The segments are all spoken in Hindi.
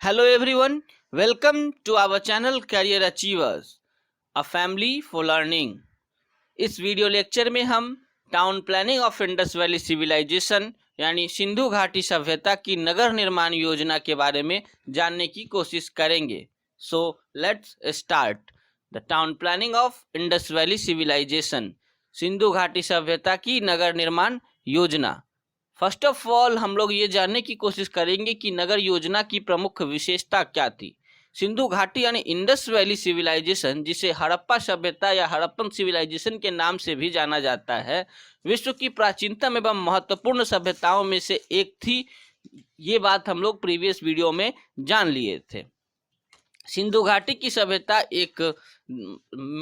Hello everyone, welcome to our channel Career Achievers, a family for learning. इस वीडियो लेक्चर में हम town planning of Indus valley civilisation यानी सिंधु घाटी सभ्यता की नगर निर्माण योजना के बारे में जानने की कोशिश करेंगे। So let's start. The town planning of Indus valley civilisation, Sindhu घाटी सभ्यता की नगर निर्माण योजना। फर्स्ट ऑफ ऑल हम लोग ये जानने की कोशिश करेंगे कि नगर योजना की प्रमुख विशेषता क्या थी। सिंधु घाटी यानी इंडस वैली सिविलाइजेशन, जिसे हड़प्पा सभ्यता या हड़प्पन सिविलाइजेशन के नाम से भी जाना जाता है, विश्व की प्राचीनतम एवं महत्वपूर्ण सभ्यताओं में से एक थी। ये बात हम लोग प्रीवियस वीडियो में जान लिए थे। सिंधु घाटी की सभ्यता एक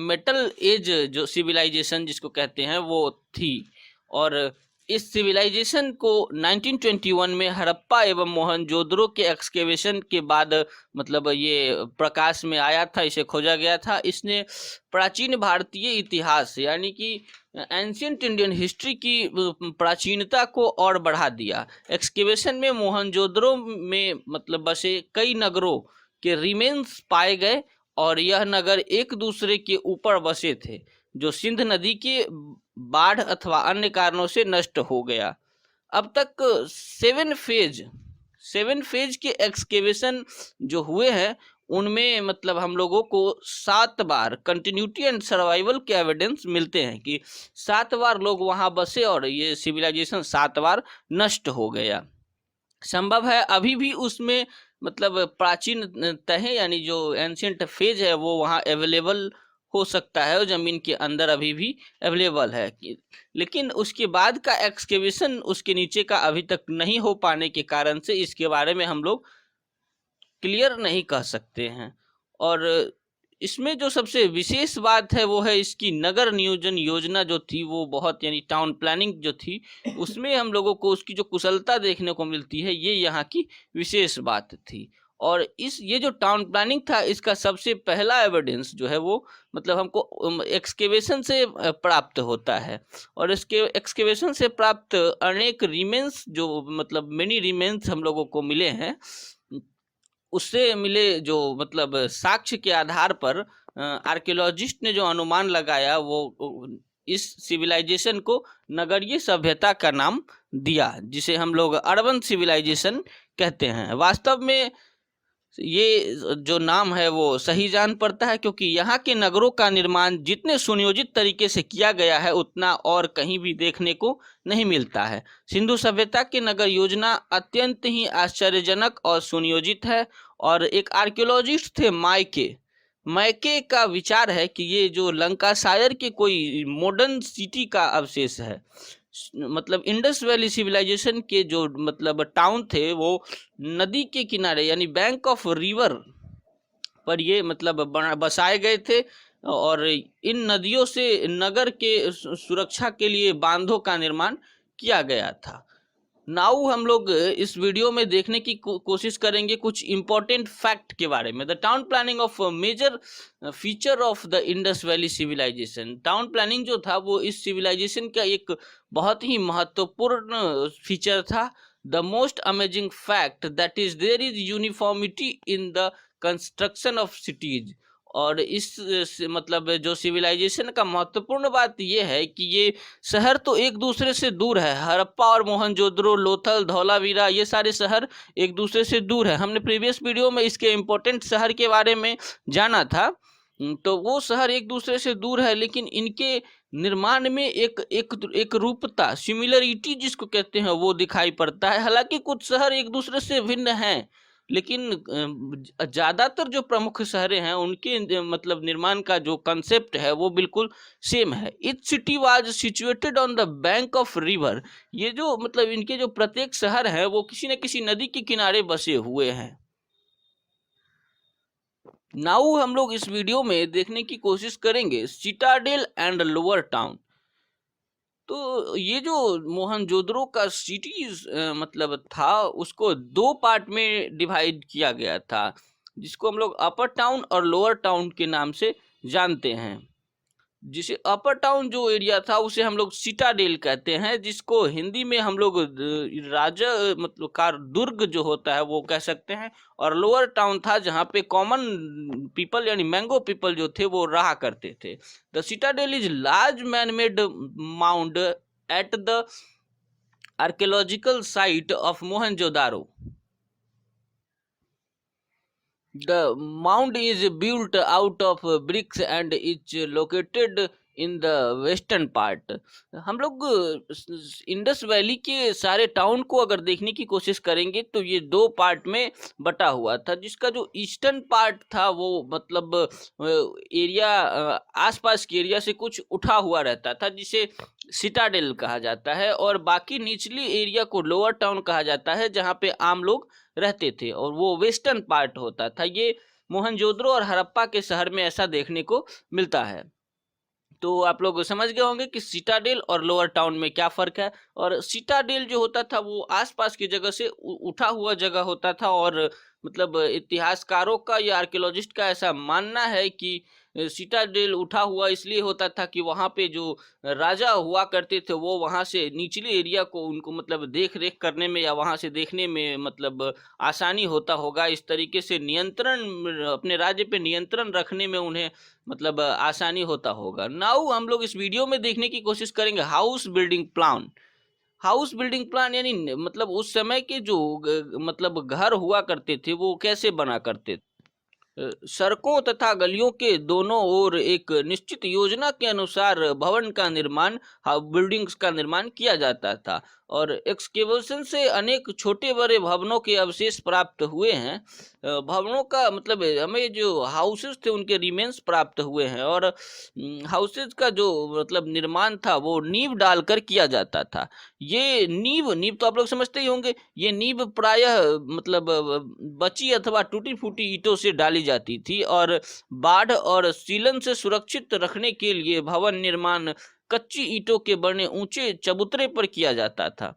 मेटल एज जो सिविलाइजेशन जिसको कहते हैं वो थी, और इस सिविलाइजेशन को 1921 में हड़प्पा एवं मोहनजोदड़ो के एक्सकेवेशन के बाद मतलब ये प्रकाश में आया था, इसे खोजा गया था। इसने प्राचीन भारतीय इतिहास यानी कि एंशियंट इंडियन हिस्ट्री की प्राचीनता को और बढ़ा दिया। एक्सकेवेशन में मोहनजोदड़ो में मतलब बसे कई नगरों के रिमेन्स पाए गए और यह नगर एक दूसरे के ऊपर बसे थे, जो सिंध नदी के बाढ़ अथवा अन्य कारणों से नष्ट हो गया। अब तक सेवन फेज के एक्सकेवेशन जो हुए हैं उनमें मतलब हम लोगों को 7 बार कंटिन्यूटी एंड सर्वाइवल के एविडेंस मिलते हैं कि 7 बार लोग वहां बसे और ये सिविलाइजेशन 7 बार नष्ट हो गया। संभव है अभी भी उसमें मतलब प्राचीन तह यानी जो एंशियंट फेज है वो वहाँ अवेलेबल हो सकता है, वो जमीन के अंदर अभी भी अवेलेबल है, लेकिन उसके बाद का एक्सकेवेशन उसके नीचे का अभी तक नहीं हो पाने के कारण से इसके बारे में हम लोग क्लियर नहीं कह सकते हैं। और इसमें जो सबसे विशेष बात है वो है इसकी नगर नियोजन योजना जो थी वो बहुत यानी टाउन प्लानिंग जो थी उसमें हम लोगों को उसकी जो कुशलता देखने को मिलती है, ये यहाँ की विशेष बात थी। और ये जो टाउन प्लानिंग था इसका सबसे पहला एविडेंस जो है वो मतलब हमको एक्सकेवेशन से प्राप्त होता है, और इसके एक्सकेवेशन से प्राप्त अनेक रिमेन्स जो मतलब मेनी रिमेन्स हम लोगों को मिले हैं, उससे मिले जो मतलब साक्ष्य के आधार पर आर्कियोलॉजिस्ट ने जो अनुमान लगाया वो इस सिविलाइजेशन को नगरीय सभ्यता का नाम दिया, जिसे हम लोग अर्बन सिविलाइजेशन कहते हैं। वास्तव में ये जो नाम है वो सही जान पड़ता है, क्योंकि यहाँ के नगरों का निर्माण जितने सुनियोजित तरीके से किया गया है उतना और कहीं भी देखने को नहीं मिलता है। सिंधु सभ्यता की नगर योजना अत्यंत ही आश्चर्यजनक और सुनियोजित है। और एक आर्कियोलॉजिस्ट थे मैके का विचार है कि ये जो लंकाशायर के कोई मॉडर्न सिटी का अवशेष है। मतलब इंडस वैली सिविलाइजेशन के जो मतलब टाउन थे वो नदी के किनारे यानी बैंक ऑफ रिवर पर ये मतलब बसाए गए थे, और इन नदियों से नगर के सुरक्षा के लिए बांधों का निर्माण किया गया था। नाउ हम लोग इस वीडियो में देखने की कोशिश करेंगे कुछ इंपॉर्टेंट फैक्ट के बारे में। The town planning of major feature of the Indus valley civilisation. Town planning जो था वो इस सिविलाइजेशन का एक बहुत ही महत्वपूर्ण फीचर था। The most amazing fact that is there is uniformity in the construction of cities. और इस मतलब जो सिविलाइजेशन का महत्वपूर्ण बात यह है कि ये शहर तो एक दूसरे से दूर है। हड़प्पा और मोहनजोदड़ो, लोथल, धौलावीरा, ये सारे शहर एक दूसरे से दूर है। हमने प्रीवियस वीडियो में इसके इम्पोर्टेंट शहर के बारे में जाना था, तो वो शहर एक दूसरे से दूर है, लेकिन इनके निर्माण में एक रूपता, सिमिलरिटी जिसको कहते हैं, वो दिखाई पड़ता है। हालांकि कुछ शहर एक दूसरे से भिन्न हैं, लेकिन ज़्यादातर जो प्रमुख शहरें हैं उनके मतलब निर्माण का जो कंसेप्ट है वो बिल्कुल सेम है। Etch city was situated on the bank of river. ये जो मतलब इनके जो प्रत्येक शहर है वो किसी न किसी नदी के किनारे बसे हुए हैं। नाउ हम लोग इस वीडियो में देखने की कोशिश करेंगे सिटाडेल एंड लोअर टाउन। तो ये जो मोहनजोदड़ो का सिटीज मतलब था उसको 2 पार्ट में डिवाइड किया गया था, जिसको हम लोग अपर टाउन और लोअर टाउन के नाम से जानते हैं। जिसे अपर टाउन जो एरिया था उसे हम लोग सिटाडेल कहते हैं, जिसको हिंदी में हम लोग राजा मतलब का दुर्ग जो होता है वो कह सकते हैं। और लोअर टाउन था जहाँ पे कॉमन पीपल यानी मैंगो पीपल जो थे वो रहा करते थे। The Citadel is large man made mound at the archaeological site of Mohenjodaro. The mound is built out of bricks and is located in the western part। हम लोग इंडस वैली के सारे टाउन को अगर देखने की कोशिश करेंगे तो ये दो पार्ट में बटा हुआ था, जिसका जो ईस्टर्न पार्ट था वो मतलब एरिया आसपास के एरिया से कुछ उठा हुआ रहता था जिसे सिटाडेल कहा जाता है, और बाकी निचली एरिया को लोअर टाउन कहा जाता है जहाँ पे आम लोग रहते थे, और वो वेस्टर्न पार्ट होता था। ये मोहनजोदड़ो और हड़प्पा के शहर में ऐसा देखने को मिलता है। तो आप लोग समझ गए होंगे कि सिटाडेल और लोअर टाउन में क्या फ़र्क है। और सिटाडेल जो होता था वो आसपास की जगह से उठा हुआ जगह होता था, और मतलब इतिहासकारों का या आर्कियोलॉजिस्ट का ऐसा मानना है कि सिटाडेल उठा हुआ इसलिए होता था कि वहाँ पे जो राजा हुआ करते थे वो वहाँ से निचले एरिया को उनको मतलब देख रेख करने में या वहाँ से देखने में मतलब आसानी होता होगा, इस तरीके से नियंत्रण अपने राज्य पे नियंत्रण रखने में उन्हें मतलब आसानी होता होगा। नाउ हम लोग इस वीडियो में देखने की कोशिश करेंगे house building plan. House building plan यानी मतलब उस समय के जो मतलब घर हुआ करते थे वो कैसे बना करते थे। सड़कों तथा गलियों के दोनों ओर एक निश्चित योजना के अनुसार भवन का निर्माण बिल्डिंग्स का निर्माण किया जाता था, और एक्सकेवेशन से अनेक छोटे बड़े भवनों के अवशेष प्राप्त हुए हैं। भवनों का मतलब हमें जो हाउसेस थे उनके रिमेन्स प्राप्त हुए हैं, और हाउसेस का जो मतलब निर्माण था वो नींव डालकर किया जाता था। ये नींव नींव तो आप लोग समझते ही होंगे, ये नींव प्रायः मतलब बची अथवा टूटी फूटी ईंटों से डाली जाती थी, और बाढ़ और सीलन से सुरक्षित रखने के लिए भवन निर्माण कच्ची ईंटों के बने ऊंचे चबूतरे पर किया जाता था।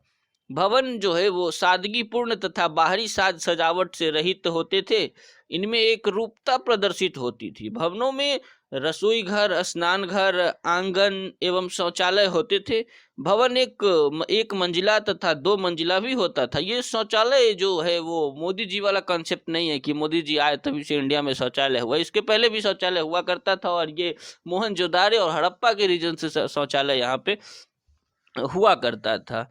भवन जो है वो सादगीपूर्ण तथा बाहरी साज सजावट से रहित होते थे। इनमें एक रूपता प्रदर्शित होती थी। भवनों में रसोई घर, स्नान घर, आंगन एवं शौचालय होते थे। भवन एक मंजिला तथा दो मंजिला भी होता था। ये शौचालय जो है वो मोदी जी वाला कॉन्सेप्ट नहीं है कि मोदी जी आए तभी से इंडिया में शौचालय हुआ, इसके पहले भी शौचालय हुआ करता था, और ये मोहनजोदारो और हड़प्पा के रीजन से शौचालय यहाँ पे हुआ करता था।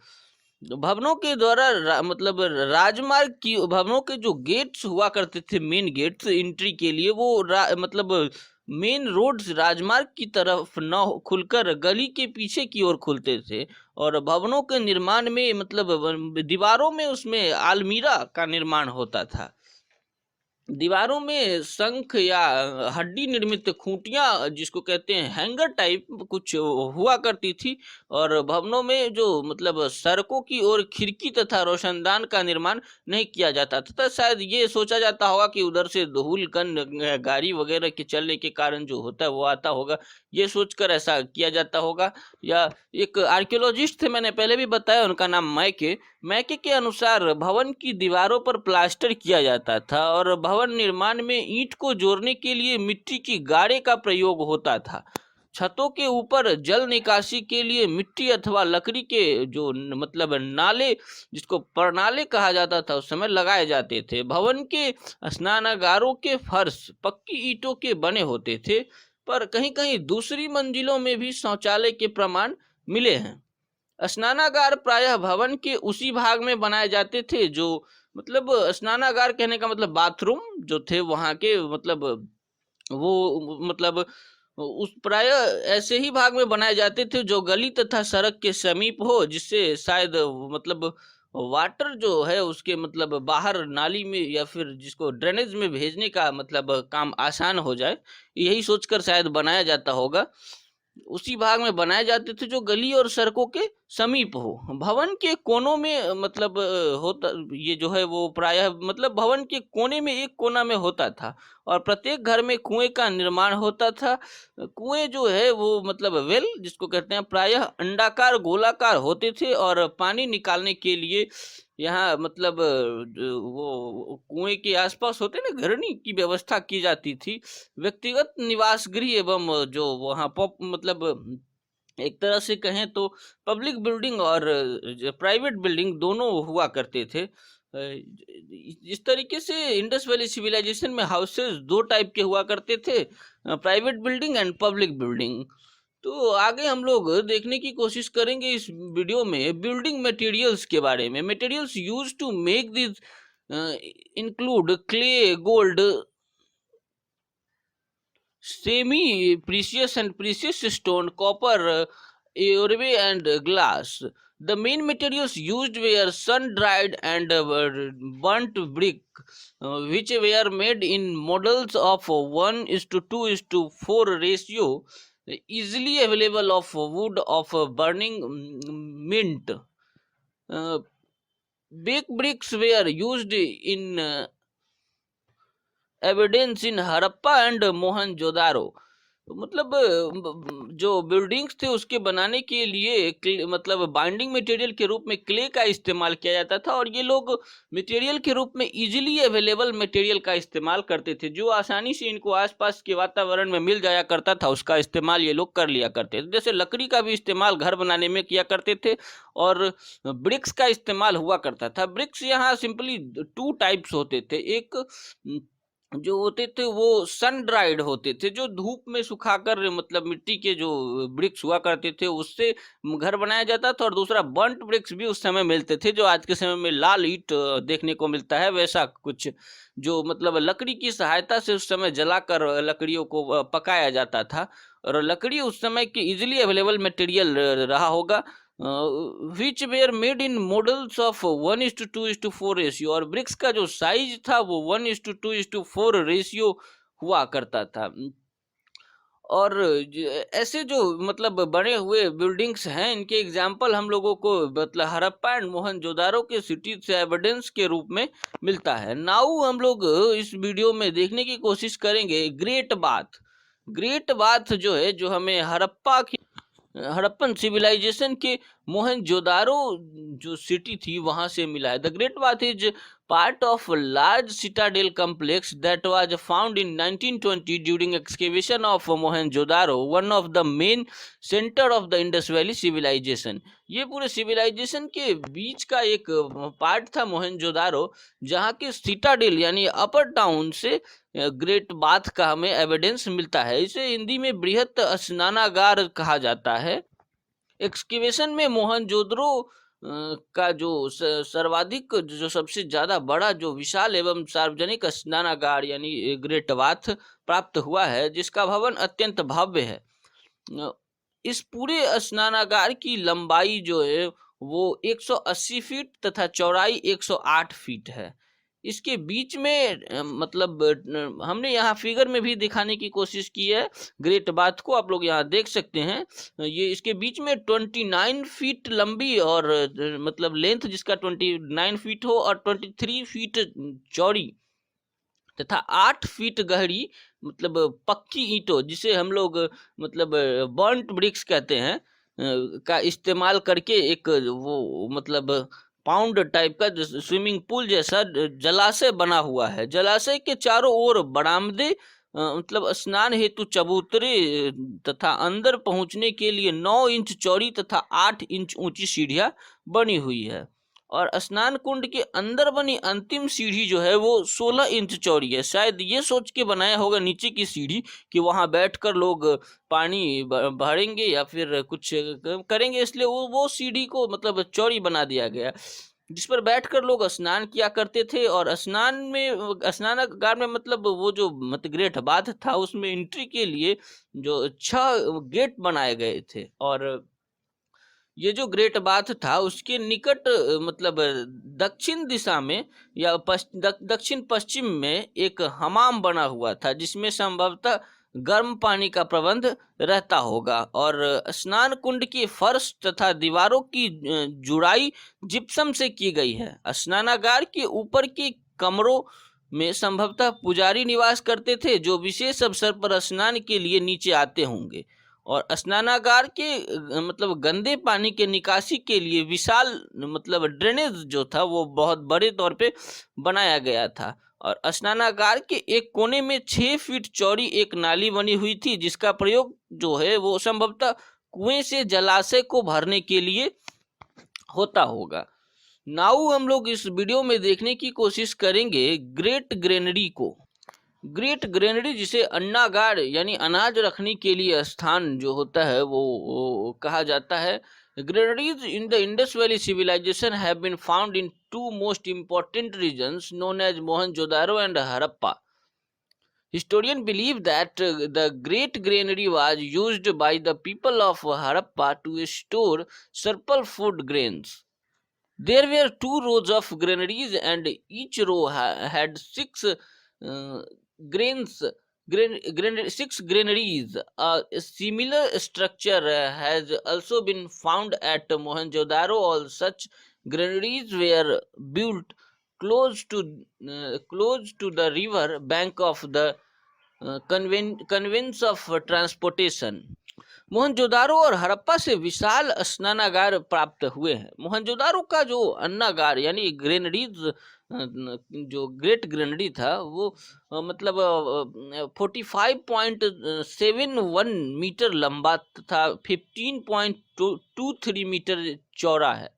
भवनों के द्वारा मतलब राजमार्ग की भवनों के जो गेट्स हुआ करते थे, मेन गेट्स एंट्री के लिए, वो मतलब मेन रोड राजमार्ग की तरफ न खुलकर गली के पीछे की ओर खुलते थे। और भवनों के निर्माण में मतलब दीवारों में उसमें आलमीरा का निर्माण होता था। दीवारों में शंख या हड्डी निर्मित खूंटियां जिसको कहते हैं हैंगर टाइप कुछ हुआ करती थी, और भवनों में जो मतलब सड़कों की ओर खिड़की तथा रोशनदान का निर्माण नहीं किया जाता था। शायद ये सोचा जाता होगा कि उधर से धूल कण गाड़ी वगैरह के चलने के कारण जो होता है वो आता होगा, ये सोचकर ऐसा किया जाता होगा। या एक आर्कियोलॉजिस्ट थे, मैंने पहले भी बताया, उनका नाम मैके के अनुसार भवन की दीवारों पर प्लास्टर किया जाता था, और भवन निर्माण में ईंट को जोड़ने के लिए मिट्टी की गाड़े का प्रयोग होता था। छतों के ऊपर जल निकासी के लिए मिट्टी अथवा लकड़ी के जो मतलब नाले, जिसको प्रणाले कहा जाता था, उस समय लगाए जाते थे। भवन के स्नानागारों के फर्श पक्की ईंटों के बने होते थे, पर कहीं कहीं दूसरी मंजिलों में भी शौचालय के प्रमाण मिले हैं। स्नानागार प्रायः भवन के उसी भाग में बनाए जाते थे जो मतलब स्नानागार कहने का मतलब बाथरूम जो थे वहाँ के मतलब वो मतलब उस प्रायः ऐसे ही भाग में बनाए जाते थे जो गली तथा सड़क के समीप हो, जिससे शायद मतलब वाटर जो है उसके मतलब बाहर नाली में या फिर जिसको ड्रेनेज में भेजने का मतलब काम आसान हो जाए, यही सोचकर शायद बनाया जाता होगा। उसी भाग में बनाए जाते थे जो गली और सड़कों के समीप हो। भवन के कोनों में मतलब होता ये जो है वो प्रायः मतलब भवन के कोने में एक कोना में होता था, और प्रत्येक घर में कुएं का निर्माण होता था। कुएं जो है वो मतलब वेल जिसको कहते हैं प्रायः अंडाकार गोलाकार होते थे, और पानी निकालने के लिए यहाँ मतलब वो कुएं के आसपास होते ना घरनी की व्यवस्था की जाती थी। व्यक्तिगत निवास गृह एवं जो वहाँ मतलब एक तरह से कहें तो पब्लिक बिल्डिंग और प्राइवेट बिल्डिंग दोनों हुआ करते थे। इस तरीके से इंडस वैली सिविलाइजेशन में हाउसेस दो टाइप के हुआ करते थे, private building and public building. तो आगे हम लोग देखने की कोशिश करेंगे इस वीडियो में बिल्डिंग मटेरियल्स के बारे में। Materials used to make this include clay, gold, semi precious and precious stone, copper, ivory, and glass. The main materials used were sun dried and burnt brick, which were made in models of 1:2:4 ratio, easily available of wood of burning mint. Baked bricks were used in evidence in Harappa and Mohenjodaro. मतलब जो बिल्डिंग्स थे उसके बनाने के लिए मतलब बाइंडिंग मटेरियल के रूप में क्ले का इस्तेमाल किया जाता था, और ये लोग मटेरियल के रूप में इजीली अवेलेबल मटेरियल का इस्तेमाल करते थे, जो आसानी से इनको आसपास के वातावरण में मिल जाया करता था, उसका इस्तेमाल ये लोग कर लिया करते थे। जैसे लकड़ी का भी इस्तेमाल घर बनाने में किया करते थे और ब्रिक्स का इस्तेमाल हुआ करता था। ब्रिक्स यहाँ सिंपली टू टाइप्स होते थे। एक जो होते थे वो सन ड्राइड होते थे, जो धूप में सुखाकर मतलब मिट्टी के जो ब्रिक्स हुआ करते थे उससे घर बनाया जाता था, और दूसरा बर्न्ट ब्रिक्स भी उस समय मिलते थे, जो आज के समय में लाल ईंट देखने को मिलता है, वैसा कुछ जो मतलब लकड़ी की सहायता से उस समय जलाकर लकड़ियों को पकाया जाता था। और लकड़ी उस समय की इजीली अवेलेबल मटेरियल रहा होगा, which were made in models of 1:2:4 ratio. और ब्रिक्स का जो साइज था वो 1:2:4 रेशियो हुआ करता था। और ऐसे जो मतलब बने हुए बिल्डिंग्स हैं, इनके एग्जाम्पल हम लोगों को मतलब हड़प्पा एंड मोहनजोदारो के सिटी से एविडेंस के रूप में मिलता है। नाउ हम लोग इस वीडियो में देखने की कोशिश करेंगे ग्रेट बाथ। ग्रेट बाथ जो है, जो हमें हड़प्पन सिविलाइजेशन के मोहनजोदारो जो सिटी थी वहां से मिला है। The great bath is part of a large citadel complex that was found in 1920 during excavation of Mohenjo-daro, one of the main center of the Indus Valley civilization। ये पूरे सिविलाइजेशन के बीच का एक पार्ट था मोहनजोदारो, जहाँ के सिटाडेल यानी अपर टाउन से ग्रेट बाथ का हमें एविडेंस मिलता है। इसे हिंदी में बृहत स्नानागार कहा जाता है। एक्सकेवेशन में मोहनजोदड़ो का जो सर्वाधिक जो सबसे ज़्यादा बड़ा जो विशाल एवं सार्वजनिक स्नानागार यानी ग्रेट बाथ प्राप्त हुआ है, जिसका भवन अत्यंत भव्य है। इस पूरे स्नानागार की लंबाई जो है वो 180 फीट तथा चौड़ाई 108 फीट है। इसके बीच में मतलब हमने यहाँ फिगर में भी दिखाने की कोशिश की है ग्रेट बाथ को, आप लोग यहाँ देख सकते हैं। ये इसके बीच में 29 फीट लंबी और मतलब लेंथ जिसका 29 फीट हो और 23 फीट चौड़ी तथा 8 फीट गहरी मतलब पक्की ईंटों, जिसे हम लोग मतलब बर्न्ट ब्रिक्स कहते हैं, का इस्तेमाल करके एक वो मतलब पाउंड टाइप का स्विमिंग पूल जैसा जलाशय बना हुआ है। जलाशय के चारों ओर बरामदे मतलब स्नान हेतु चबूतरे तथा अंदर पहुंचने के लिए 9 इंच चौड़ी तथा 8 इंच ऊंची सीढ़ियां बनी हुई है। और स्नान कुंड के अंदर बनी अंतिम सीढ़ी जो है वो 16 इंच चौड़ी है। शायद ये सोच के बनाया होगा नीचे की सीढ़ी कि वहां बैठकर लोग पानी भरेंगे या फिर कुछ करेंगे, इसलिए वो सीढ़ी को मतलब चौड़ी बना दिया गया, जिस पर बैठकर लोग स्नान किया करते थे। और स्नानागार में मतलब वो जो मतलब ग्रेट बाथ था उसमें एंट्री के लिए जो 6 गेट बनाए गए थे। और ये जो ग्रेट बाथ था उसके निकट मतलब दक्षिण दिशा में या दक्षिण पश्चिम में एक हमाम बना हुआ था, जिसमें संभवतः गर्म पानी का प्रबंध रहता होगा। और स्नान कुंड की फर्श तथा दीवारों की जुड़ाई जिप्सम से की गई है। स्नानागार के ऊपर के कमरों में संभवतः पुजारी निवास करते थे, जो विशेष अवसर पर स्नान के लिए नीचे आते होंगे। और स्नानागार के मतलब गंदे पानी के निकासी के लिए विशाल मतलब ड्रेनेज जो था वो बहुत बड़े तौर पे बनाया गया था। और स्नानागार के एक कोने में 6 फीट चौड़ी एक नाली बनी हुई थी, जिसका प्रयोग जो है वो संभवतः कुएं से जलाशय को भरने के लिए होता होगा। नाउ हम लोग इस वीडियो में देखने की कोशिश करेंगे ग्रेट ग्रेनरी को। ग्रेट ग्रेनरी जिसे अन्नागार यानी अनाज रखने के लिए स्थान जो होता है वो कहा जाता है। Granaries in the Indus valley civilisation have been found in two most important regions known as Mohenjodaro and Harappa. Historians believe that the Great Granary was used by the people of Harappa to store surplus food grains. There were 2 rows of granaries, and each row had 6 six granaries. A similar structure has also been found at Mohenjo-daro. All such granaries were built close to the river bank of the conveyance of transportation. Mohenjodaro और हड़प्पा से विशाल स्नानागार प्राप्त हुए हैं। मोहनजोदारो का जो अन्नागार यानी ग्रेनरीज जो ग्रेट ग्रेनरी था वो मतलब 45.71 मीटर लंबा तथा 15.23 मीटर चौड़ा है।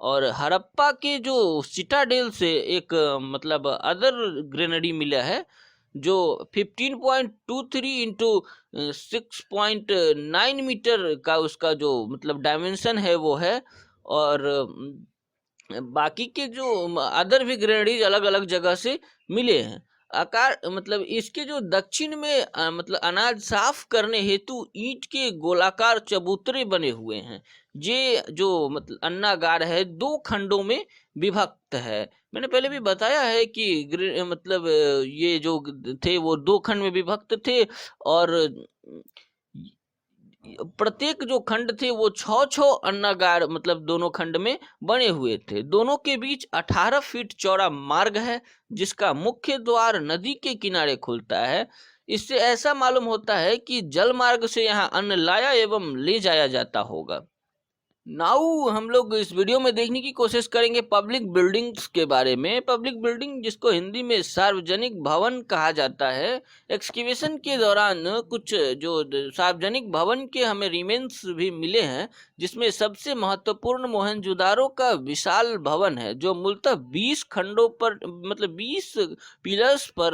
और हड़प्पा के जो सिटाडेल से एक मतलब अदर ग्रेनरी मिला है जो 15.23 इंटू 6.9 मीटर का उसका जो मतलब डायमेंशन है वो है। और बाकी के जो अदर भी ग्रेनरीज अलग अलग जगह से मिले हैं। आकार मतलब इसके जो दक्षिण में मतलब अनाज साफ करने हेतु ईंट के गोलाकार चबूतरे बने हुए हैं। ये जो मतलब अन्नागार है 2 खंडों में विभक्त है। मैंने पहले भी बताया है कि मतलब ये जो थे वो 2 खंड में विभक्त थे और प्रत्येक जो खंड थे वो 6 अन्नागार मतलब दोनों खंड में बने हुए थे। दोनों के बीच 18 फीट चौड़ा मार्ग है जिसका मुख्य द्वार नदी के किनारे खुलता है। इससे ऐसा मालूम होता है कि जल मार्ग से यहाँ अन्न लाया एवं ले जाया जाता होगा। नाउ हम लोग इस वीडियो में देखने की कोशिश करेंगे पब्लिक बिल्डिंग्स के बारे में। पब्लिक बिल्डिंग जिसको हिंदी में सार्वजनिक भवन कहा जाता है। एक्सकेवेशन के दौरान कुछ जो सार्वजनिक भवन के हमें रिमेन्स भी मिले हैं, जिसमें सबसे महत्वपूर्ण मोहनजोदारो का विशाल भवन है जो मूलतः 20 खंडों पर मतलब 20 पिलर्स पर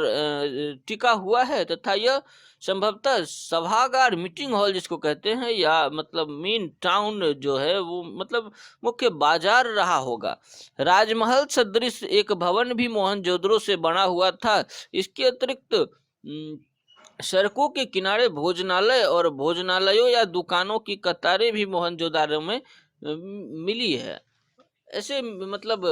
टिका हुआ है तथा यह संभवतः सभागार मीटिंग हॉल जिसको कहते हैं या मतलब मेन टाउन जो है वो मतलब मुख्य बाजार रहा होगा। राजमहल सदृश एक भवन भी मोहनजोदड़ो से बना हुआ था। इसके अतिरिक्त सड़कों के किनारे भोजनालय और भोजनालयों या दुकानों की कतारें भी मोहनजोदारो में मिली है। ऐसे मतलब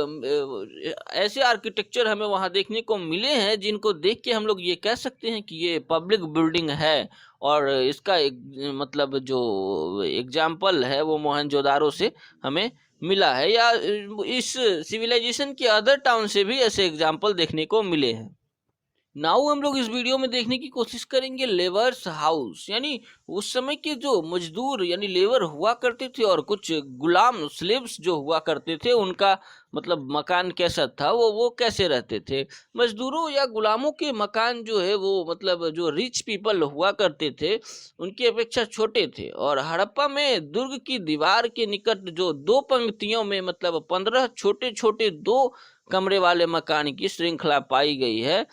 ऐसे आर्किटेक्चर हमें वहाँ देखने को मिले हैं जिनको देख के हम लोग ये कह सकते हैं कि ये पब्लिक बिल्डिंग है। और इसका एक मतलब जो एग्जाम्पल है वो मोहनजोदारो से हमें मिला है या इस सिविलाइजेशन के अदर टाउन से भी ऐसे एग्जाम्पल देखने को मिले हैं। नाउ हम लोग इस वीडियो में देखने की कोशिश करेंगे लेबर्स हाउस यानी उस समय के जो मजदूर यानी लेबर हुआ करते थे और कुछ गुलाम स्लेव्स जो हुआ करते थे उनका मतलब मकान कैसा था, वो कैसे रहते थे। मजदूरों या गुलामों के मकान जो है वो मतलब जो रिच पीपल हुआ करते थे उनकी अपेक्षा छोटे थे। और हड़प्पा में दुर्ग की दीवार के निकट जो 2 पंक्तियों में मतलब 15 छोटे छोटे 2 कमरे वाले मकान की श्रृंखला पाई गई है।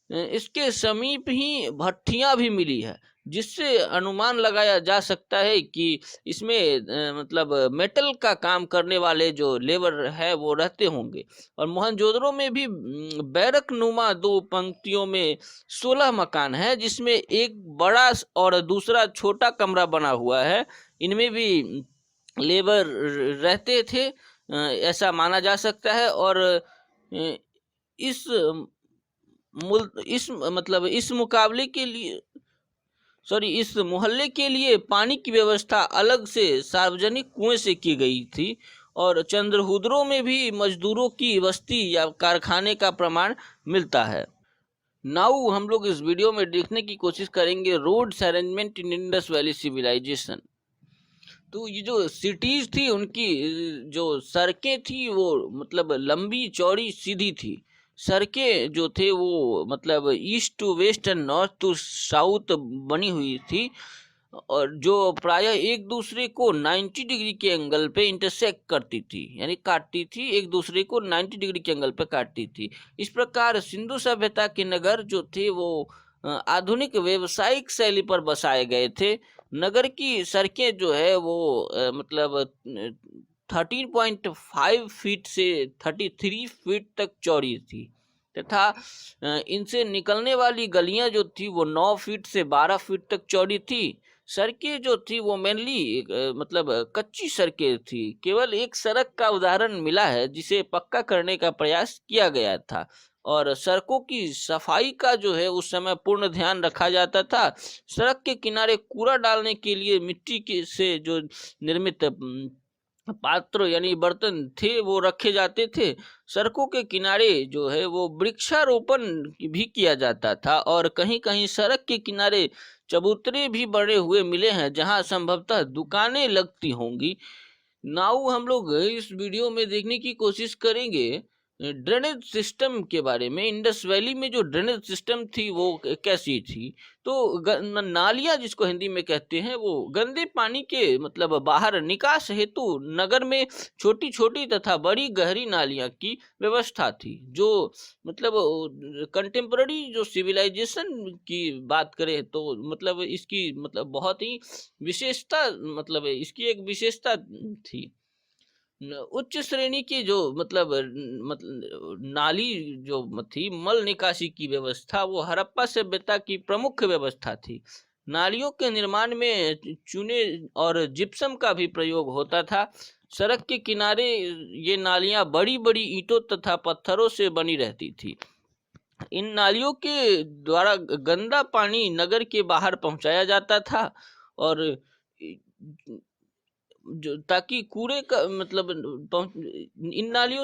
इसके समीप ही भट्ठियां भी मिली है जिससे अनुमान लगाया जा सकता है कि इसमें मतलब मेटल का काम करने वाले जो लेबर है वो रहते होंगे। और मोहनजोदड़ो में भी बैरक नुमा 2 पंक्तियों में 16 मकान है जिसमें एक बड़ा और दूसरा छोटा कमरा बना हुआ है। इनमें भी लेबर रहते थे ऐसा माना जा सकता है। और इस मुकाबले के लिए इस मोहल्ले के लिए पानी की व्यवस्था अलग से सार्वजनिक कुएं से की गई थी। और चंद्रहुदरो में भी मजदूरों की बस्ती या कारखाने का प्रमाण मिलता है। नाउ हम लोग इस वीडियो में देखने की कोशिश करेंगे roads arrangement in Indus valley civilisation. तो ये जो सिटीज थी उनकी जो सड़कें थी वो मतलब लंबी चौड़ी सीधी थी। सड़कें जो थे वो मतलब east to west and north to south बनी हुई थी, और जो प्रायः एक दूसरे को 90 डिग्री के एंगल पे इंटरसेक्ट करती थी, यानी काटती थी, एक दूसरे को 90 डिग्री के एंगल पे काटती थी। इस प्रकार सिंधु सभ्यता के नगर जो थे वो आधुनिक व्यावसायिक शैली पर बसाए गए थे। नगर की सड़कें जो है वो मतलब 13.5 फीट से 33 फीट तक चौड़ी थी, तथा इनसे निकलने वाली गलियां जो थी वो 9 फीट से 12 फीट तक चौड़ी थी। सड़कें जो थी वो मेनली मतलब कच्ची सड़कें थी। केवल एक सड़क का उदाहरण मिला है जिसे पक्का करने का प्रयास किया गया था, और सड़कों की सफाई का जो है उस समय पूर्ण ध्यान रखा जाता था। सड़क के किनारे कूड़ा डालने के लिए मिट्टी के से जो निर्मित पात्र यानी बर्तन थे वो रखे जाते थे। सड़कों के किनारे जो है वो वृक्षारोपण भी किया जाता था, और कहीं कहीं सड़क के किनारे चबूतरे भी बने हुए मिले हैं जहां संभवतः दुकानें लगती होंगी। नाउ हम लोग इस वीडियो में देखने की कोशिश करेंगे ड्रेनेज सिस्टम के बारे में। इंडस वैली में जो ड्रेनेज सिस्टम थी वो कैसी थी। तो नालियां जिसको हिंदी में कहते हैं वो गंदे पानी के मतलब बाहर निकास हेतु नगर में छोटी छोटी तथा बड़ी गहरी नालियां की व्यवस्था थी। जो मतलब कंटेम्पररी जो सिविलाइजेशन की बात करें तो मतलब इसकी मतलब बहुत ही विशेषता मतलब इसकी एक विशेषता थी। उच्च श्रेणी की जो मतलब नाली जो थी मल निकासी की व्यवस्था वो हड़प्पा सभ्यता की प्रमुख व्यवस्था थी। नालियों के निर्माण में चूने और जिप्सम का भी प्रयोग होता था। सड़क के किनारे ये नालियां बड़ी बड़ी ईंटों तथा पत्थरों से बनी रहती थी। इन नालियों के द्वारा गंदा पानी नगर के बाहर पहुंचाया जाता था, और जो ताकि कूड़े का मतलब इन नालियों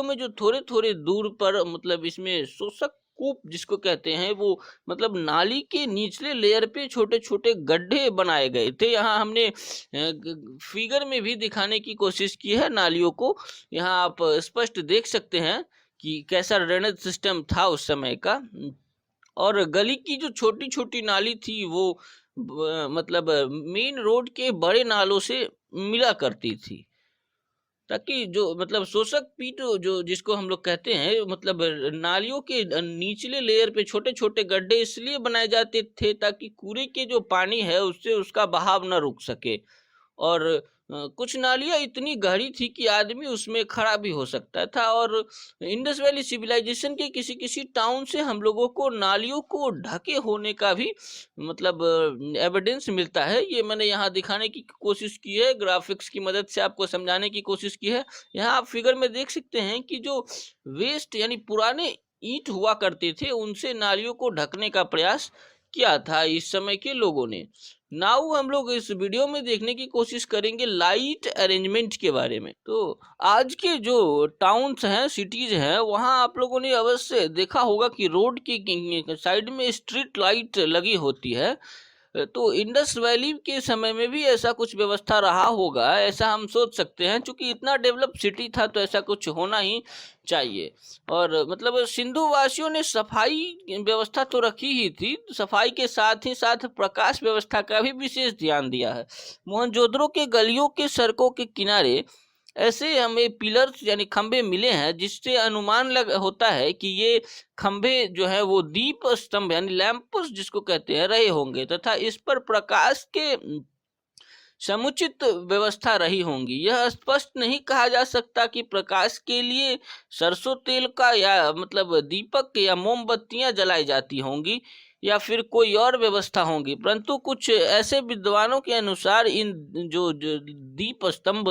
में जो थोड़े थोड़े दूर पर मतलब इसमें शोषक कूप जिसको कहते हैं वो मतलब नाली के निचले लेयर पे छोटे छोटे गड्ढे बनाए गए थे। यहाँ हमने फिगर में भी दिखाने की कोशिश की है नालियों को। यहाँ आप स्पष्ट देख सकते हैं कि कैसा ड्रेनेज सिस्टम था उस समय का। और गली की जो छोटी छोटी नाली थी वो मतलब मेन रोड के बड़े नालों से मिला करती थी, ताकि जो मतलब शोषक पीट जो जिसको हम लोग कहते हैं मतलब नालियों के निचले लेयर पे छोटे छोटे गड्ढे इसलिए बनाए जाते थे ताकि कूड़े के जो पानी है उससे उसका बहाव न रुक सके। और कुछ नालियाँ इतनी गहरी थी कि आदमी उसमें खड़ा भी हो सकता था। और इंडस वैली सिविलाइजेशन के किसी किसी टाउन से हम लोगों को नालियों को ढके होने का भी मतलब एविडेंस मिलता है। ये मैंने यहाँ दिखाने की कोशिश की है, ग्राफिक्स की मदद से आपको समझाने की कोशिश की है। यहाँ आप फिगर में देख सकते हैं कि जो वेस्ट यानी पुराने ईंट हुआ करते थे उनसे नालियों को ढकने का प्रयास किया था इस समय के लोगों ने। नाउ हम लोग इस वीडियो में देखने की कोशिश करेंगे लाइट अरेंजमेंट के बारे में। तो आज के जो टाउन्स हैं सिटीज हैं वहाँ आप लोगों ने अवश्य देखा होगा कि रोड की साइड में स्ट्रीट लाइट लगी होती है। तो इंडस वैली के समय में भी ऐसा कुछ व्यवस्था रहा होगा ऐसा हम सोच सकते हैं, क्योंकि इतना डेवलप सिटी था तो ऐसा कुछ होना ही चाहिए। और मतलब सिंधु वासियों ने सफाई व्यवस्था तो रखी ही थी, सफाई के साथ ही साथ प्रकाश व्यवस्था का भी विशेष ध्यान दिया है। मोहनजोदड़ो के गलियों के सड़कों के किनारे ऐसे हमें पिलर्स यानी खंभे मिले हैं जिससे अनुमान होता है कि ये खंभे जो है वो दीप स्तंभ यानी लैंप्स जिसको कहते हैं रहे होंगे, तथा इस पर प्रकाश के समुचित व्यवस्था रही होंगी। यह स्पष्ट नहीं कहा जा सकता कि प्रकाश के लिए सरसों तेल का या मतलब दीपक या मोमबत्तियां जलाई जाती होंगी या फिर कोई और व्यवस्था होंगी, परंतु कुछ ऐसे विद्वानों के अनुसार इन जो दीप स्तंभ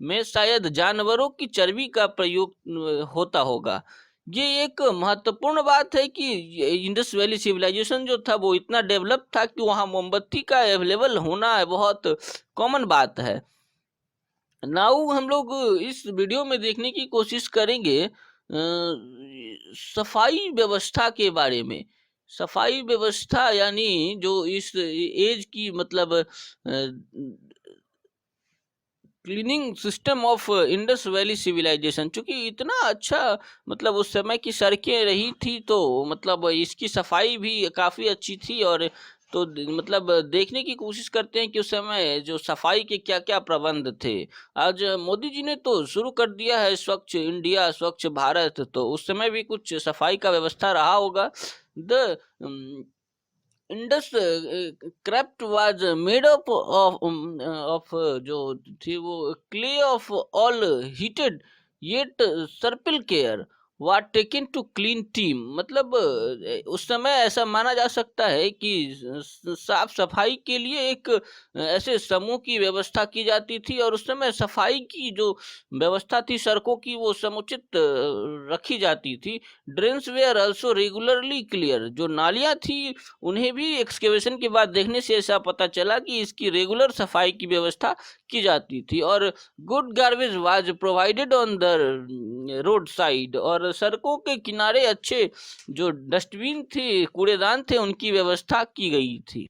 में शायद जानवरों की चर्बी का प्रयोग होता होगा। ये एक महत्वपूर्ण बात है कि इंडस वैली सिविलाइजेशन जो था वो इतना डेवलप था कि वहाँ मोमबत्ती का अवेलेबल होना बहुत कॉमन बात है। नाउ हम लोग इस वीडियो में देखने की कोशिश करेंगे सफाई व्यवस्था के बारे में। सफाई व्यवस्था यानी जो इस एज की मतलब cleaning system of Indus valley civilisation, चूंकि इतना अच्छा मतलब उस समय की सड़कें रही थी, तो मतलब इसकी सफाई भी काफ़ी अच्छी थी। और तो मतलब देखने की कोशिश करते हैं कि उस समय जो सफाई के क्या क्या प्रबंध थे। आज मोदी जी ने तो शुरू कर दिया है स्वच्छ इंडिया, स्वच्छ भारत, तो उस समय भी कुछ सफाई का व्यवस्था रहा होगा। The Indus craft was made up of जो थी वो clay of all heated yet सर्पिल care was taken to clean team. मतलब उस समय ऐसा माना जा सकता है कि साफ सफाई के लिए एक ऐसे समूह की व्यवस्था की जाती थी, और उस समय सफाई की जो व्यवस्था थी सड़कों की वो समुचित रखी जाती थी। Drains where also regularly clear, जो नालियाँ थी उन्हें भी एक्सकेवेशन के बाद देखने से ऐसा पता चला कि इसकी रेगुलर सफाई की व्यवस्था की जाती थी। और good garbage was provided on the road side, और सड़कों के किनारे अच्छे जो डस्टबिन थे, कूड़ेदान थे, उनकी व्यवस्था की गई थी।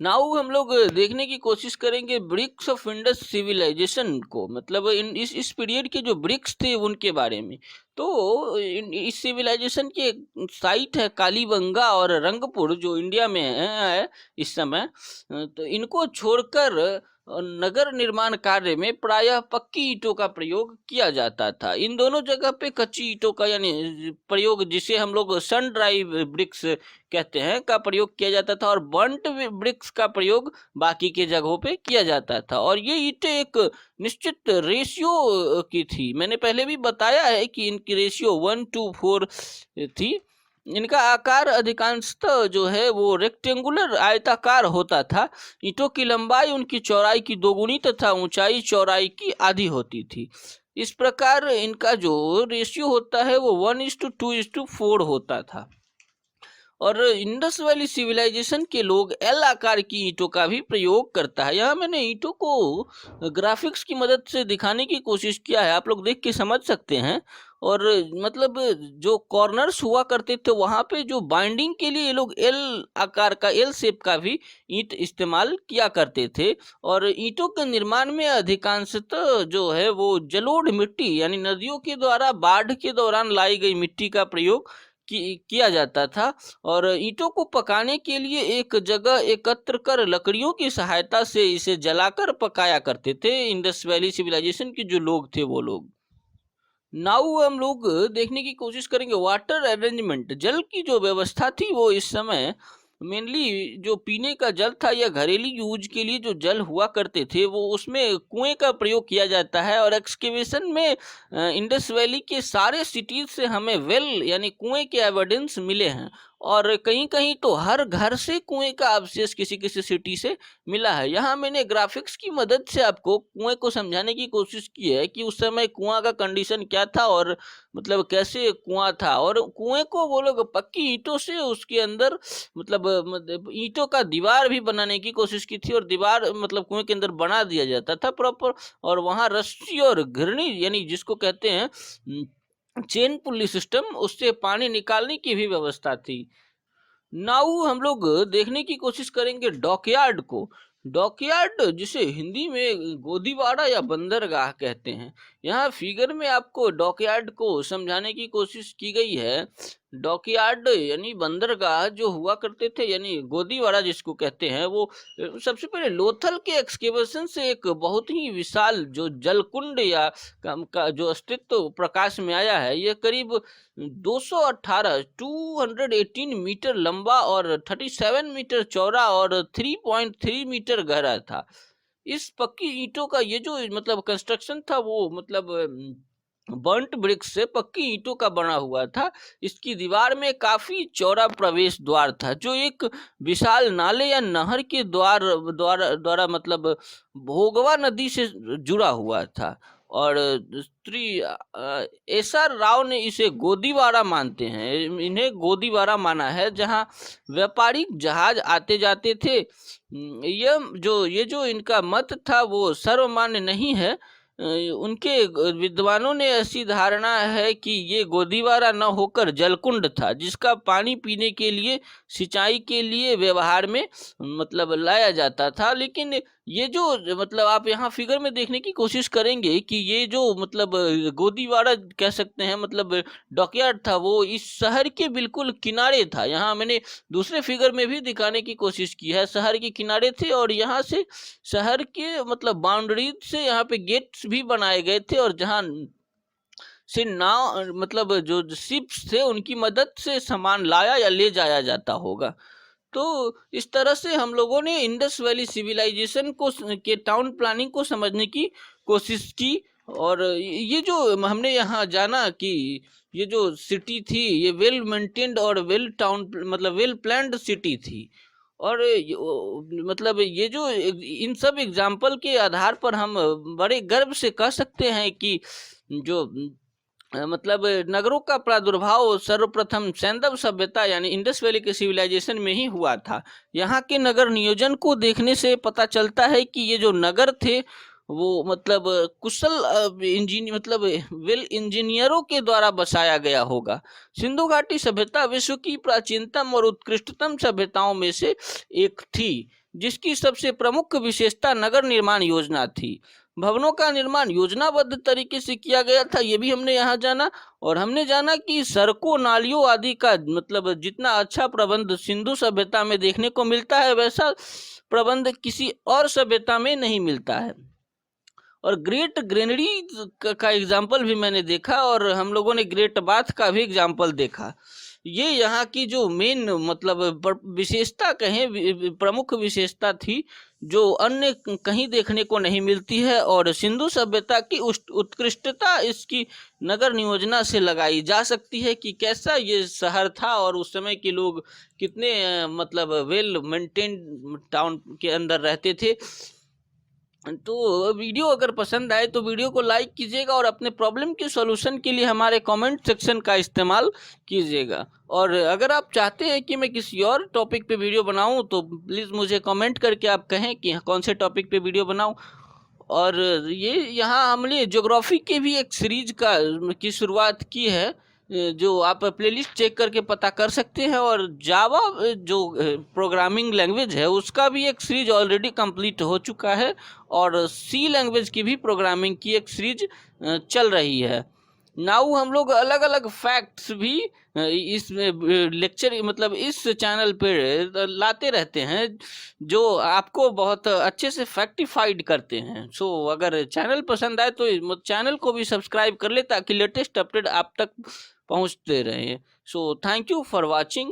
नाउ हम लोग देखने की कोशिश करेंगे ब्रिक्स ऑफ इंडस सिविलाइजेशन को, मतलब इस पीरियड के जो ब्रिक्स थे उनके बारे में। तो इस सिविलाइजेशन के साइट है कालीबंगा और रंगपुर, जो इंडिया में है इस समय। तो इनको छोड़कर नगर निर्माण कार्य में प्रायः पक्की ईंटों का प्रयोग किया जाता था। इन दोनों जगह पे कच्ची ईंटों का यानी प्रयोग, जिसे हम लोग सन ड्राइव ब्रिक्स कहते हैं, का प्रयोग किया जाता था, और बर्न्ट ब्रिक्स का प्रयोग बाकी के जगहों पे किया जाता था। और ये ईंटें एक निश्चित रेशियो की थी। मैंने पहले भी बताया है कि इनकी रेशियो 1:4 थी। इनका आकार अधिकांशतः जो है वो रेक्टेंगुलर आयताकार होता था। ईंटों की लंबाई उनकी चौड़ाई की दोगुनी तथा ऊंचाई चौड़ाई की आधी होती थी। इस प्रकार इनका जो रेशियो होता है वो 1:2:4 होता था। और इंडस वैली सिविलाइजेशन के लोग एल आकार की ईंटों का भी प्रयोग करता है। यहाँ मैंने ईंटों को ग्राफिक्स की मदद से दिखाने की कोशिश किया है, आप लोग देख के समझ सकते हैं। और मतलब जो कॉर्नर्स हुआ करते थे वहाँ पे जो बाइंडिंग के लिए ये लोग एल आकार का, एल शेप का भी ईंट इस्तेमाल किया करते थे। और ईंटों के निर्माण में अधिकांशतः जो है वो जलोढ़ मिट्टी यानी नदियों के द्वारा बाढ़ के दौरान लाई गई मिट्टी का प्रयोग किया जाता था। और ईंटों को पकाने के लिए एक जगह एकत्र कर लकड़ियों की सहायता से इसे जलाकर पकाया करते थे इंडस वैली सिविलाइजेशन के जो लोग थे वो लोग। नाउ हम लोग देखने की कोशिश करेंगे वाटर अरेंजमेंट, जल की जो व्यवस्था थी वो इस समय मेनली जो पीने का जल था या घरेलू यूज के लिए जो जल हुआ करते थे वो उसमें कुएं का प्रयोग किया जाता है। और एक्सकेवेशन में इंडस वैली के सारे सिटीज से हमें वेल यानी कुएं के एविडेंस मिले हैं, और कहीं कहीं तो हर घर से कुएं का अवशेष किसी किसी सिटी से मिला है। यहाँ मैंने ग्राफिक्स की मदद से आपको कुएं को समझाने की कोशिश की है कि उस समय कुआं का कंडीशन क्या था और मतलब कैसे कुआं था। और कुएं को वो लोग पक्की ईंटों से उसके अंदर मतलब ईंटों का दीवार भी बनाने की कोशिश की थी, और दीवार मतलब कुएं के अंदर बना दिया जाता था प्रॉपर। और वहाँ रस्सी और घिरनी यानी जिसको कहते हैं चेन पुल्ली सिस्टम, उससे पानी निकालने की भी व्यवस्था थी। नाउ हम लोग देखने की कोशिश करेंगे डॉकयार्ड को। डॉकयार्ड जिसे हिंदी में गोदीवाड़ा या बंदरगाह कहते हैं। यहाँ फिगर में आपको डॉकयार्ड को समझाने की कोशिश की गई है। डॉकयार्ड यानी बंदरगाह जो हुआ करते थे यानी गोदीवाड़ा जिसको कहते हैं, वो सबसे पहले लोथल के एक्सकेवेशन से एक बहुत ही विशाल जो जलकुंड या का जो अस्तित्व प्रकाश में आया है। यह करीब 218 मीटर लंबा और 37 मीटर चौड़ा और 3.3 मीटर गहरा था। इस पक्की ईंटों का ये जो मतलब कंस्ट्रक्शन था वो मतलब बर्न्ट ब्रिक्स से पक्की ईंटों का बना हुआ था। इसकी दीवार में काफी चौड़ा प्रवेश द्वार था जो एक विशाल नाले या नहर के द्वारा मतलब भोगवा नदी से जुड़ा हुआ था। और श्री एस.आर. राव ने इसे गोदीवाड़ा मानते हैं, इन्हें गोदीवाड़ा माना है, जहां व्यापारिक जहाज आते जाते थे। ये जो इनका मत था वो सर्वमान्य नहीं है। उनके विद्वानों ने ऐसी धारणा है कि ये गोदीवारा न होकर जलकुंड था, जिसका पानी पीने के लिए, सिंचाई के लिए व्यवहार में मतलब लाया जाता था। लेकिन ये जो मतलब आप यहाँ फिगर में देखने की कोशिश करेंगे कि ये जो मतलब गोदीवारा कह सकते हैं, मतलब डॉकयार्ड था, वो इस शहर के बिल्कुल किनारे था। यहाँ मैंने दूसरे फिगर में भी दिखाने की कोशिश की है, शहर के किनारे थे और यहाँ से शहर के मतलब बाउंड्री से यहाँ पे गेट्स भी बनाए गए थे, और जहाँ से नाव मतलब जो शिप्स थे उनकी मदद से सामान लाया या ले जाया जाता होगा। तो इस तरह से हम लोगों ने इंडस वैली सिविलाइजेशन को के टाउन प्लानिंग को समझने की कोशिश की। और ये जो हमने यहाँ जाना कि ये जो सिटी थी ये वेल मेंटेन्ड और वेल टाउन मतलब वेल प्लान्ड सिटी थी। और मतलब ये जो इन सब एग्जाम्पल के आधार पर हम बड़े गर्व से कह सकते हैं कि जो मतलब नगरों का प्रादुर्भाव सर्वप्रथम सैंधव सभ्यता यानी इंडस वैली के सिविलाइजेशन में ही हुआ था। यहाँ के नगर नियोजन को देखने से पता चलता है कि ये जो नगर थे वो मतलब कुशल इंजीनियर मतलब वेल इंजीनियरों के द्वारा बसाया गया होगा। सिंधु घाटी सभ्यता विश्व की प्राचीनतम और उत्कृष्टतम सभ्यताओं में से एक थी, जिसकी सबसे प्रमुख विशेषता नगर निर्माण योजना थी। भवनों का निर्माण योजनाबद्ध तरीके से किया गया था, ये भी हमने यहाँ जाना। और हमने जाना कि सड़कों, नालियों आदि का मतलब जितना अच्छा प्रबंध सिंधु सभ्यता में देखने को मिलता है, वैसा प्रबंध किसी और सभ्यता में नहीं मिलता है। और ग्रेट ग्रेनरी का एग्जाम्पल भी मैंने देखा, और हम लोगों ने ग्रेट बाथ का भी एग्जाम्पल देखा। ये यहाँ की जो मेन मतलब विशेषता कहें, प्रमुख विशेषता थी जो अन्य कहीं देखने को नहीं मिलती है। और सिंधु सभ्यता की उत्कृष्टता इसकी नगर नियोजना से लगाई जा सकती है कि कैसा ये शहर था और उस समय के लोग कितने मतलब वेल मेंटेन्ड टाउन के अंदर रहते थे। तो वीडियो अगर पसंद आए तो वीडियो को लाइक कीजिएगा और अपने प्रॉब्लम के सॉल्यूशन के लिए हमारे कमेंट सेक्शन का इस्तेमाल कीजिएगा। और अगर आप चाहते हैं कि मैं किसी और टॉपिक पे वीडियो बनाऊं तो प्लीज़ मुझे कमेंट करके आप कहें कि कौन से टॉपिक पे वीडियो बनाऊं। और ये यहाँ हमने ज्योग्राफी के भी एक सीरीज की शुरुआत की है, जो आप प्लेलिस्ट चेक करके पता कर सकते हैं। और जावा जो प्रोग्रामिंग लैंग्वेज है उसका भी एक सीरीज ऑलरेडी कंप्लीट हो चुका है, और सी लैंग्वेज की भी प्रोग्रामिंग की एक सीरीज चल रही है। नाउ हम लोग अलग अलग फैक्ट्स भी इस लेक्चर मतलब इस चैनल पे लाते रहते हैं, जो आपको बहुत अच्छे से फैक्टिफाइड करते हैं। सो अगर चैनल पसंद आए तो चैनल को भी सब्सक्राइब कर ले ताकि लेटेस्ट अपडेट आप तक पहुंचते रहे। So thank you for watching,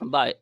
bye.